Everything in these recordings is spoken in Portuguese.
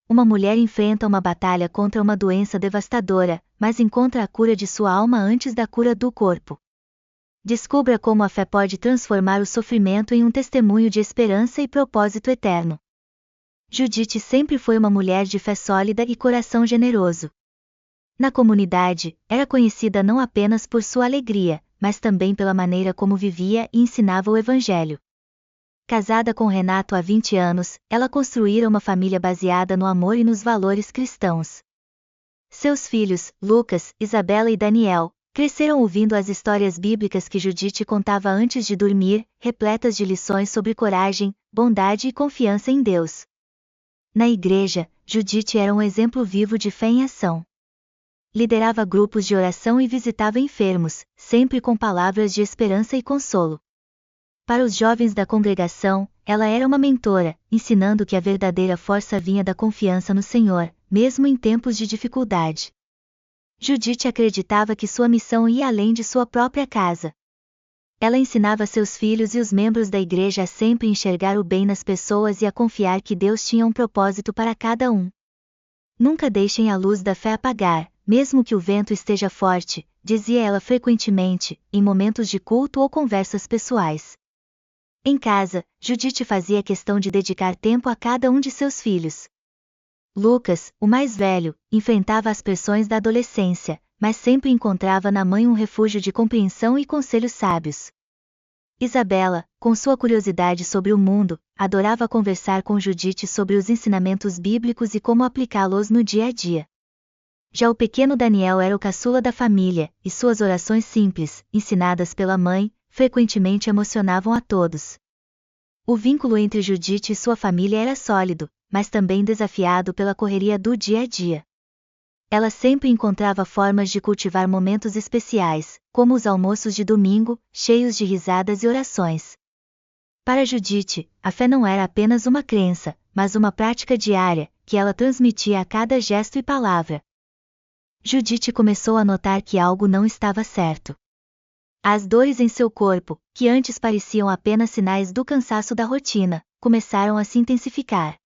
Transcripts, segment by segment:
uma mulher enfrenta uma batalha contra uma doença devastadora, mas encontra a cura de sua alma antes da cura do corpo. Descubra como a fé pode transformar o sofrimento em um testemunho de esperança e propósito eterno. Judite sempre foi uma mulher de fé sólida e coração generoso. Na comunidade, era conhecida não apenas por sua alegria, mas também pela maneira como vivia e ensinava o Evangelho. Casada com Renato há 20 anos, ela construíra uma família baseada no amor e nos valores cristãos. Seus filhos, Lucas, Isabela e Daniel, cresceram ouvindo as histórias bíblicas que Judite contava antes de dormir, repletas de lições sobre coragem, bondade e confiança em Deus. Na igreja, Judite era um exemplo vivo de fé em ação. Liderava grupos de oração e visitava enfermos, sempre com palavras de esperança e consolo. Para os jovens da congregação, ela era uma mentora, ensinando que a verdadeira força vinha da confiança no Senhor, mesmo em tempos de dificuldade. Judite acreditava que sua missão ia além de sua própria casa. Ela ensinava seus filhos e os membros da igreja a sempre enxergar o bem nas pessoas e a confiar que Deus tinha um propósito para cada um. Nunca deixem a luz da fé apagar, mesmo que o vento esteja forte, dizia ela frequentemente, em momentos de culto ou conversas pessoais. Em casa, Judite fazia questão de dedicar tempo a cada um de seus filhos. Lucas, o mais velho, enfrentava as pressões da adolescência, mas sempre encontrava na mãe um refúgio de compreensão e conselhos sábios. Isabela, com sua curiosidade sobre o mundo, adorava conversar com Judite sobre os ensinamentos bíblicos e como aplicá-los no dia a dia. Já o pequeno Daniel era o caçula da família, e suas orações simples, ensinadas pela mãe, frequentemente emocionavam a todos. O vínculo entre Judite e sua família era sólido, mas também desafiado pela correria do dia a dia. Ela sempre encontrava formas de cultivar momentos especiais, como os almoços de domingo, cheios de risadas e orações. Para Judite, a fé não era apenas uma crença, mas uma prática diária, que ela transmitia a cada gesto e palavra. Judite começou a notar que algo não estava certo. As dores em seu corpo, que antes pareciam apenas sinais do cansaço da rotina, começaram a se intensificar.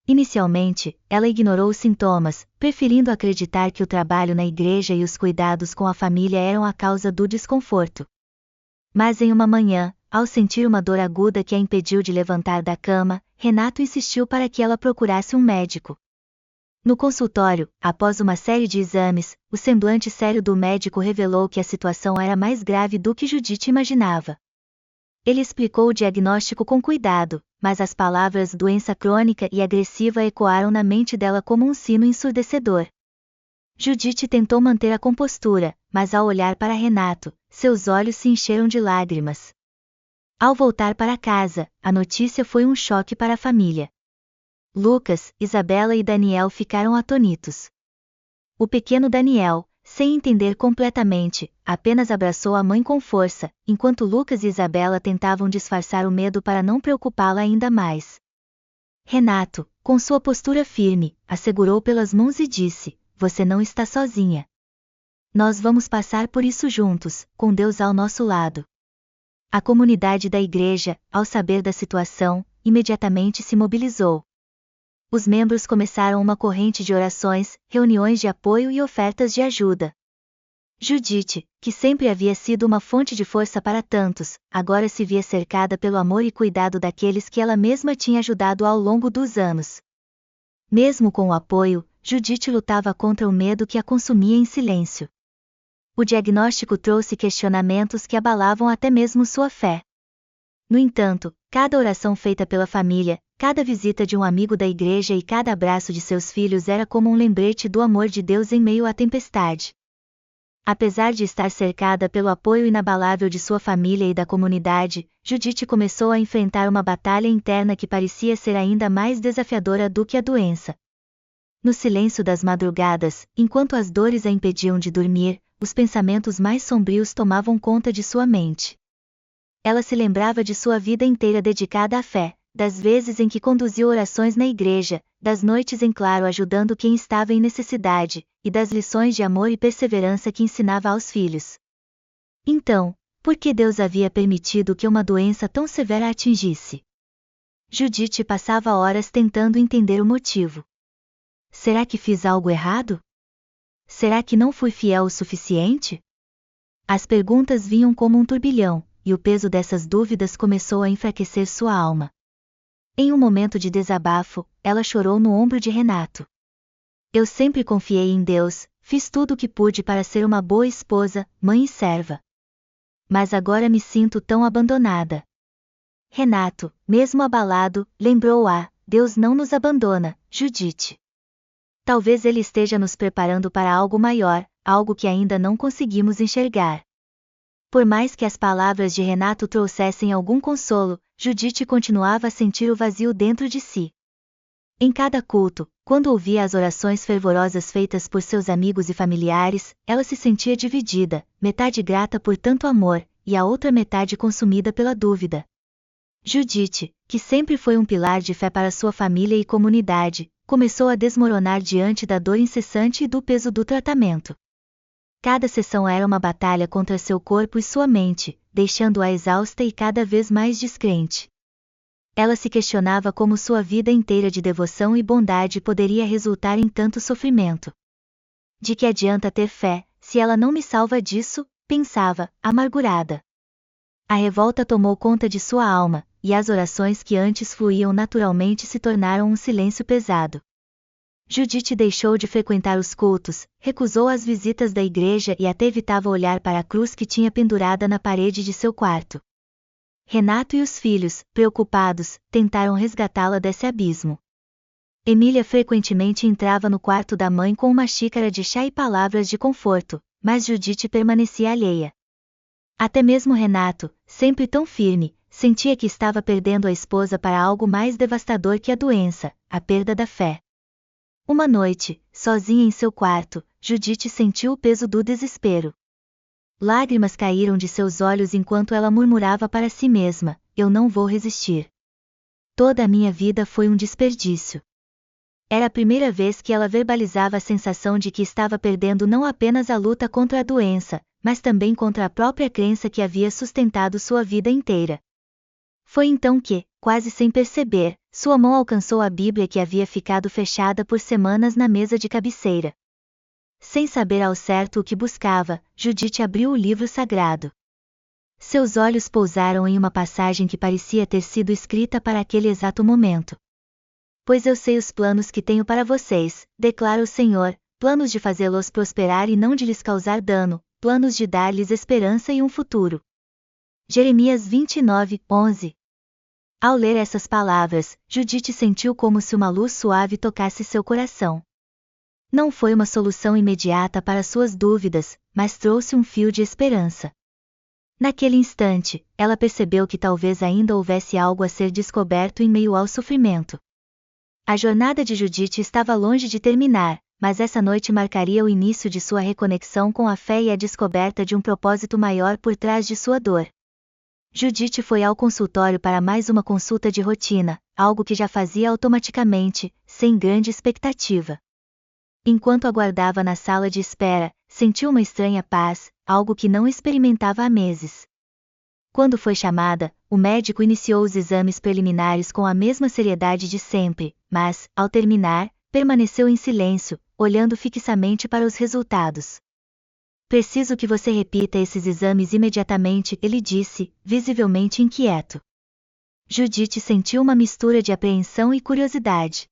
Inicialmente, ela ignorou os sintomas, preferindo acreditar que o trabalho na igreja e os cuidados com a família eram a causa do desconforto. Mas em uma manhã, ao sentir uma dor aguda que a impediu de levantar da cama, Renato insistiu para que ela procurasse um médico. No consultório, após uma série de exames, o semblante sério do médico revelou que a situação era mais grave do que Judite imaginava. Ele explicou o diagnóstico com cuidado, mas as palavras doença crônica e agressiva ecoaram na mente dela como um sino ensurdecedor. Judite tentou manter a compostura, mas ao olhar para Renato, seus olhos se encheram de lágrimas. Ao voltar para casa, a notícia foi um choque para a família. Lucas, Isabela e Daniel ficaram atônitos. O pequeno Daniel, sem entender completamente, apenas abraçou a mãe com força, enquanto Lucas e Isabela tentavam disfarçar o medo para não preocupá-la ainda mais. Renato, com sua postura firme, a segurou pelas mãos e disse: "Você não está sozinha. Nós vamos passar por isso juntos, com Deus ao nosso lado." A comunidade da igreja, ao saber da situação, imediatamente se mobilizou. Os membros começaram uma corrente de orações, reuniões de apoio e ofertas de ajuda. Judite, que sempre havia sido uma fonte de força para tantos, agora se via cercada pelo amor e cuidado daqueles que ela mesma tinha ajudado ao longo dos anos. Mesmo com o apoio, Judite lutava contra o medo que a consumia em silêncio. O diagnóstico trouxe questionamentos que abalavam até mesmo sua fé. No entanto, cada oração feita pela família, cada visita de um amigo da igreja e cada abraço de seus filhos era como um lembrete do amor de Deus em meio à tempestade. Apesar de estar cercada pelo apoio inabalável de sua família e da comunidade, Judite começou a enfrentar uma batalha interna que parecia ser ainda mais desafiadora do que a doença. No silêncio das madrugadas, enquanto as dores a impediam de dormir, os pensamentos mais sombrios tomavam conta de sua mente. Ela se lembrava de sua vida inteira dedicada à fé, das vezes em que conduziu orações na igreja, das noites em claro ajudando quem estava em necessidade, e das lições de amor e perseverança que ensinava aos filhos. Então, por que Deus havia permitido que uma doença tão severa a atingisse? Judite passava horas tentando entender o motivo. Será que fiz algo errado? Será que não fui fiel o suficiente? As perguntas vinham como um turbilhão, e o peso dessas dúvidas começou a enfraquecer sua alma. Em um momento de desabafo, ela chorou no ombro de Renato. Eu sempre confiei em Deus, fiz tudo o que pude para ser uma boa esposa, mãe e serva. Mas agora me sinto tão abandonada. Renato, mesmo abalado, lembrou: Deus não nos abandona, Judite. Talvez Ele esteja nos preparando para algo maior, algo que ainda não conseguimos enxergar. Por mais que as palavras de Renato trouxessem algum consolo, Judite continuava a sentir o vazio dentro de si. Em cada culto, quando ouvia as orações fervorosas feitas por seus amigos e familiares, ela se sentia dividida, metade grata por tanto amor, e a outra metade consumida pela dúvida. Judite, que sempre foi um pilar de fé para sua família e comunidade, começou a desmoronar diante da dor incessante e do peso do tratamento. Cada sessão era uma batalha contra seu corpo e sua mente, deixando-a exausta e cada vez mais descrente. Ela se questionava como sua vida inteira de devoção e bondade poderia resultar em tanto sofrimento. De que adianta ter fé, se ela não me salva disso? Pensava, amargurada. A revolta tomou conta de sua alma, e as orações que antes fluíam naturalmente se tornaram um silêncio pesado. Judite deixou de frequentar os cultos, recusou as visitas da igreja e até evitava olhar para a cruz que tinha pendurada na parede de seu quarto. Renato e os filhos, preocupados, tentaram resgatá-la desse abismo. Emília frequentemente entrava no quarto da mãe com uma xícara de chá e palavras de conforto, mas Judite permanecia alheia. Até mesmo Renato, sempre tão firme, sentia que estava perdendo a esposa para algo mais devastador que a doença, a perda da fé. Uma noite, sozinha em seu quarto, Judite sentiu o peso do desespero. Lágrimas caíram de seus olhos enquanto ela murmurava para si mesma: eu não vou resistir. Toda a minha vida foi um desperdício. Era a primeira vez que ela verbalizava a sensação de que estava perdendo não apenas a luta contra a doença, mas também contra a própria crença que havia sustentado sua vida inteira. Foi então que, quase sem perceber, sua mão alcançou a Bíblia que havia ficado fechada por semanas na mesa de cabeceira. Sem saber ao certo o que buscava, Judite abriu o livro sagrado. Seus olhos pousaram em uma passagem que parecia ter sido escrita para aquele exato momento. Pois eu sei os planos que tenho para vocês, declara o Senhor, planos de fazê-los prosperar e não de lhes causar dano, planos de dar-lhes esperança e um futuro. Jeremias 29:11. Ao ler essas palavras, Judite sentiu como se uma luz suave tocasse seu coração. Não foi uma solução imediata para suas dúvidas, mas trouxe um fio de esperança. Naquele instante, ela percebeu que talvez ainda houvesse algo a ser descoberto em meio ao sofrimento. A jornada de Judite estava longe de terminar, mas essa noite marcaria o início de sua reconexão com a fé e a descoberta de um propósito maior por trás de sua dor. Judite foi ao consultório para mais uma consulta de rotina, algo que já fazia automaticamente, sem grande expectativa. Enquanto aguardava na sala de espera, sentiu uma estranha paz, algo que não experimentava há meses. Quando foi chamada, o médico iniciou os exames preliminares com a mesma seriedade de sempre, mas, ao terminar, permaneceu em silêncio, olhando fixamente para os resultados. Preciso que você repita esses exames imediatamente, ele disse, visivelmente inquieto. Judite sentiu uma mistura de apreensão e curiosidade.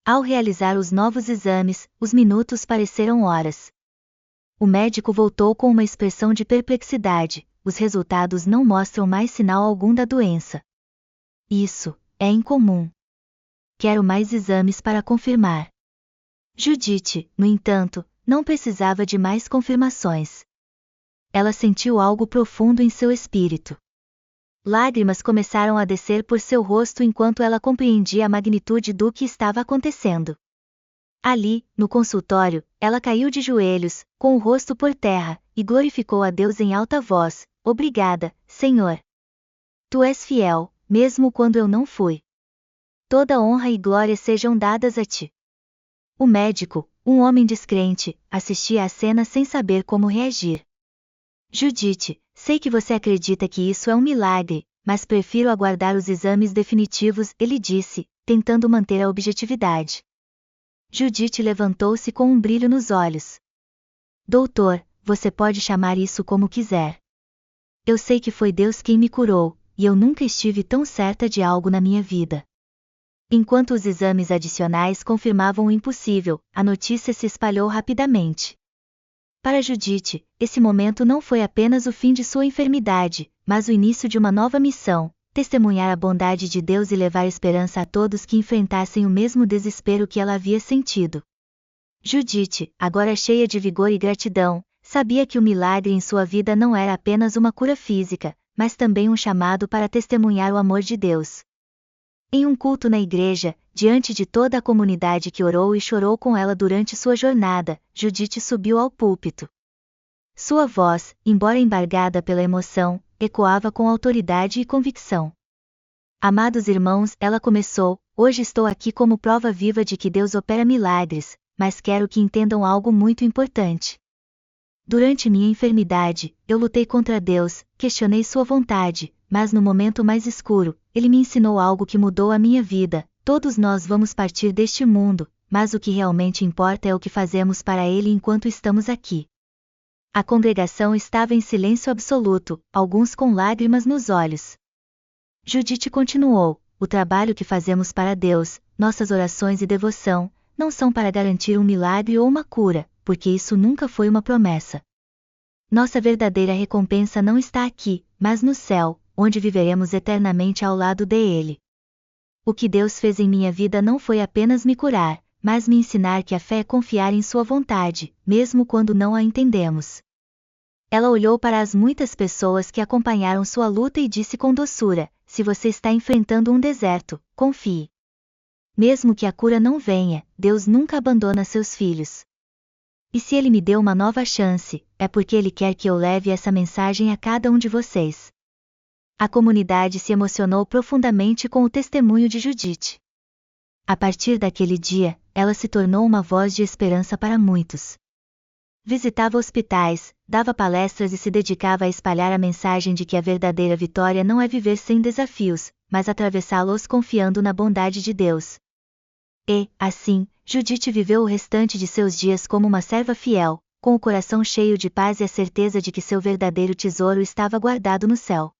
Ao realizar os novos exames, os minutos pareceram horas. O médico voltou com uma expressão de perplexidade: os resultados não mostram mais sinal algum da doença. Isso é incomum. Quero mais exames para confirmar. Judite, no entanto, não precisava de mais confirmações. Ela sentiu algo profundo em seu espírito. Lágrimas começaram a descer por seu rosto enquanto ela compreendia a magnitude do que estava acontecendo. Ali, no consultório, ela caiu de joelhos, com o rosto por terra, e glorificou a Deus em alta voz: obrigada, Senhor. Tu és fiel, mesmo quando eu não fui. Toda honra e glória sejam dadas a ti. O médico, um homem descrente, assistia à cena sem saber como reagir. Judite, sei que você acredita que isso é um milagre, mas prefiro aguardar os exames definitivos, ele disse, tentando manter a objetividade. Judite levantou-se com um brilho nos olhos. Doutor, você pode chamar isso como quiser. Eu sei que foi Deus quem me curou, e eu nunca estive tão certa de algo na minha vida. Enquanto os exames adicionais confirmavam o impossível, a notícia se espalhou rapidamente. Para Judite, esse momento não foi apenas o fim de sua enfermidade, mas o início de uma nova missão: testemunhar a bondade de Deus e levar esperança a todos que enfrentassem o mesmo desespero que ela havia sentido. Judite, agora cheia de vigor e gratidão, sabia que o milagre em sua vida não era apenas uma cura física, mas também um chamado para testemunhar o amor de Deus. Em um culto na igreja, diante de toda a comunidade que orou e chorou com ela durante sua jornada, Judite subiu ao púlpito. Sua voz, embora embargada pela emoção, ecoava com autoridade e convicção. Amados irmãos, ela começou: hoje estou aqui como prova viva de que Deus opera milagres, mas quero que entendam algo muito importante. Durante minha enfermidade, eu lutei contra Deus, questionei sua vontade, mas no momento mais escuro, Ele me ensinou algo que mudou a minha vida. Todos nós vamos partir deste mundo, mas o que realmente importa é o que fazemos para Ele enquanto estamos aqui. A congregação estava em silêncio absoluto, alguns com lágrimas nos olhos. Judite continuou: o trabalho que fazemos para Deus, nossas orações e devoção, não são para garantir um milagre ou uma cura, porque isso nunca foi uma promessa. Nossa verdadeira recompensa não está aqui, mas no céu, onde viveremos eternamente ao lado dele. O que Deus fez em minha vida não foi apenas me curar, mas me ensinar que a fé é confiar em sua vontade, mesmo quando não a entendemos. Ela olhou para as muitas pessoas que acompanharam sua luta e disse com doçura: se você está enfrentando um deserto, confie. Mesmo que a cura não venha, Deus nunca abandona seus filhos. E se Ele me deu uma nova chance, é porque Ele quer que eu leve essa mensagem a cada um de vocês. A comunidade se emocionou profundamente com o testemunho de Judite. A partir daquele dia, ela se tornou uma voz de esperança para muitos. Visitava hospitais, dava palestras e se dedicava a espalhar a mensagem de que a verdadeira vitória não é viver sem desafios, mas atravessá-los confiando na bondade de Deus. E, assim, Judite viveu o restante de seus dias como uma serva fiel, com o coração cheio de paz e a certeza de que seu verdadeiro tesouro estava guardado no céu.